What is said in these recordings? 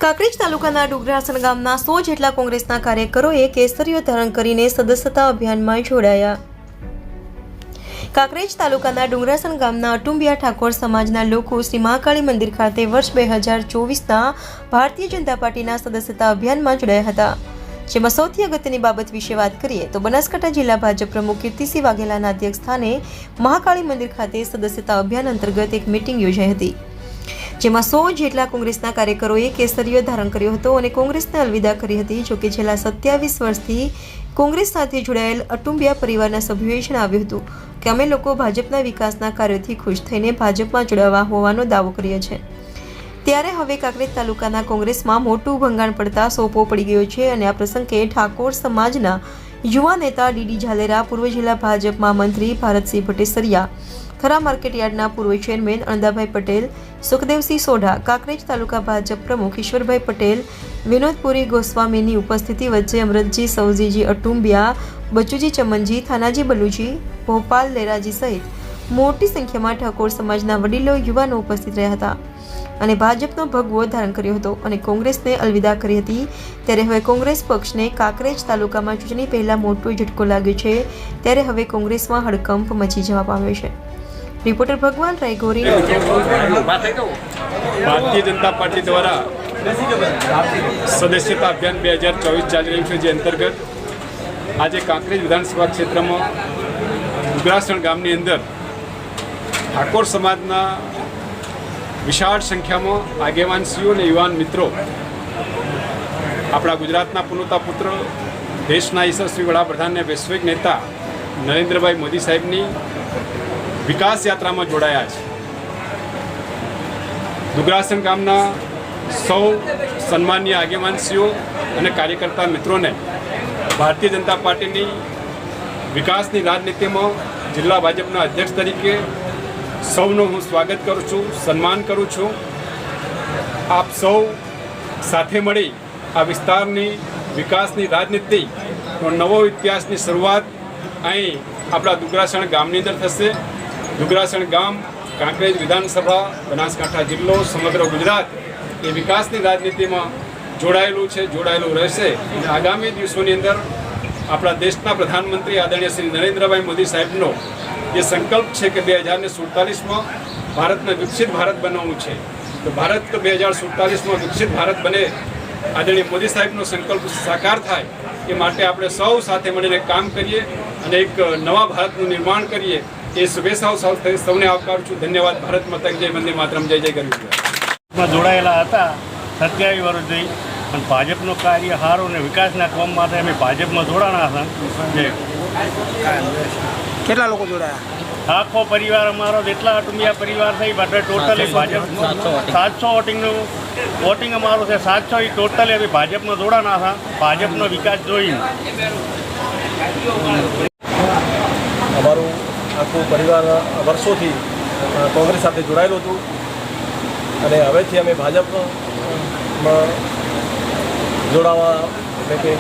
કાંકરેજ તાલુકાના ડુંગરાસણ ગામના 100 જેટલા કોંગ્રેસના કાર્યકરોએ કેસરીઓ ધારણ કરીને સદસ્યતા અભિયાનમાં જોડાયા। કાંકરેજ તાલુકાના ડુંગરાસણ ગામના અટુંબિયા ઠાકોર સમાજના લોકો શ્રી મહાકાળી મંદિર ખાતે વર્ષ 2024ના ભારતીય જનતા પાર્ટીના સદસ્યતા અભિયાનમાં જોડાયા હતા। જેમાં સૌથી અગત્યની બાબત વિશે વાત કરીએ તો બનાસકાંઠા જિલ્લા ભાજપ પ્રમુખ કીર્તિસિંહ વાઘેલાના અધ્યક્ષસ્થાને મહાકાળી મંદિર ખાતે સદસ્યતા અભિયાન અંતર્ગત એક મીટિંગ યોજાઈ હતી, જેમાં 100 જેટલા કોંગ્રેસના કાર્યકરોએ કેસરીઓ ધારણ કર્યો હતો અને કોંગ્રેસને અલવિદા કરી હતી। જોકે છેલ્લા 27 વર્ષથી કોંગ્રેસ સાથે જોડાયેલ અટુંબિયા પરિવારના સભ્યોએ જણાવ્યું હતું કે અમે લોકો ભાજપના વિકાસના કાર્યોથી ખુશ થઈને ભાજપમાં જોડાવા હોવાનો દાવો કર્યો છે। ત્યારે હવે કાંકરેજ તાલુકાના કોંગ્રેસમાં મોટું ભંગાણ પડતા સોપો પડી ગયો છે અને આ પ્રસંગે ઠાકોર સમાજના યુવા નેતા ડીડી ઝાલેરા, પૂર્વ જિલ્લા ભાજપ મહામંત્રી ભારતસિંહ ભટ્ટેસરિયા, થરા માર્કેટયાર્ડના પૂર્વ ચેરમેન અણદાભાઈ પટેલ, સુખદેવસિંહ સોઢા, કાંકરેજ તાલુકા ભાજપ પ્રમુખ ઈશ્વરભાઈ પટેલ, વિનોદપુરી ગોસ્વામીની ઉપસ્થિતિ વચ્ચે અમૃતજી સૌજીજી અટુંબિયા, બચુજી ચમનજી, થાનાજી બલુજી, ભોપાલ લેરાજી સહિત મોટી સંખ્યામાં ઠાકોર સમાજના વડીલો, યુવાનો ઉપસ્થિત રહ્યા હતા અને ભાજપનો ભગવો ધારણ કર્યો હતો અને કોંગ્રેસને અલવિદા કરી હતી। ત્યારે હવે કોંગ્રેસ પક્ષને કાંકરેજ તાલુકામાં ચૂંટણી પહેલા મોટો ઝટકો લાગ્યો છે, ત્યારે હવે કોંગ્રેસમાં હડકંપ મચી જવા પામ્યો છે। રિપોર્ટર ભગવાન રાયગોરી। ભારતીય જનતા પાર્ટી દ્વારા સદસ્યતા અભિયાન 2024 ચાલી રહ્યું છે, જે અંતર્ગત આજે કાંકરેજ વિધાનસભા ક્ષેત્રમાં ડુંગરાસણ ગામની અંદર ઠાકોર સમાજના વિશાળ સંખ્યામાં આગેવાનશ્રીઓ અને યુવાન મિત્રો આપણા ગુજરાતના પુનોતા પુત્ર, દેશના યશસ્વી વડાપ્રધાન અને વૈશ્વિક નેતા નરેન્દ્રભાઈ મોદી સાહેબની વિકાસ યાત્રામાં જોડાયા છે। ડુંગરાસણ ગામના સૌ સન્માનીય આગેવાનશ્રીઓ અને કાર્યકર્તા મિત્રોને ભારતીય જનતા પાર્ટીની વિકાસની રાજનીતિમાં જિલ્લા ભાજપના અધ્યક્ષ તરીકે સૌનું હું સ્વાગત કરું છું, સન્માન કરું છું। આપ સૌ સાથે મળી આ વિસ્તારની વિકાસની રાજનીતિનો નવો ઇતિહાસની શરૂઆત અહીં આપણા ડુંગરાસણ ગામની અંદર થશે। ડુંગરાસણ ગામ, કાંકરેજ વિધાનસભા, બનાસકાંઠા જિલ્લો, સમગ્ર ગુજરાત એ વિકાસની રાજનીતિમાં જોડાયેલું છે, જોડાયેલું રહેશે અને આગામી દિવસોની અંદર આપણા દેશના પ્રધાનમંત્રી આદરણીય શ્રી નરેન્દ્રભાઈ મોદી સાહેબનો જે સંકલ્પ છે કે 2047માં ભારતને વિકસિત ભારત બનાવવું છે, તો ભારત 2047માં વિકસિત ભારત બને, આદરણીય મોદી સાહેબનો સંકલ્પ સાકાર થાય એ માટે આપણે સૌ સાથે મળીને કામ કરીએ અને એક નવા ભારતનું નિર્માણ કરીએ। એ શુભેચ્છાઓ સૌને આવકારું છું। ધન્યવાદ। ભારત માતા કી જય, વંદે માતરમ, જય જય ગરવી જોડાયેલા હતા 27 વર્ષથી, પણ ભાજપનો કાર્ય સારો અને વિકાસના કામ માટે અમે ભાજપમાં જોડાણા હતા। કેટલા લોકો જોડાયા? આખો પરિવાર અમારો જેટલા અટુંબિયા પરિવાર થઈ બધા ટોટલી ભાજપ 700 વોટિંગ અમારું છે, 700 એ ટોટલી અમે ભાજપમાં જોડાના હતા, ભાજપનો વિકાસ જોઈને। અમારું આખું પરિવાર વર્ષોથી કોંગ્રેસ સાથે જોડાયેલું હતું અને હવેથી અમે ભાજપમાં જોડાવા એટલે કે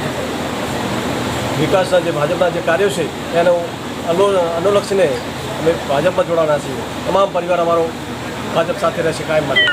વિકાસના જે ભાજપના જે કાર્યો છે એનો અનુલક્ષીને અમે ભાજપમાં જોડાવાના છીએ। તમામ પરિવાર અમારો ભાજપ સાથે રહેશે કાયમ માટે।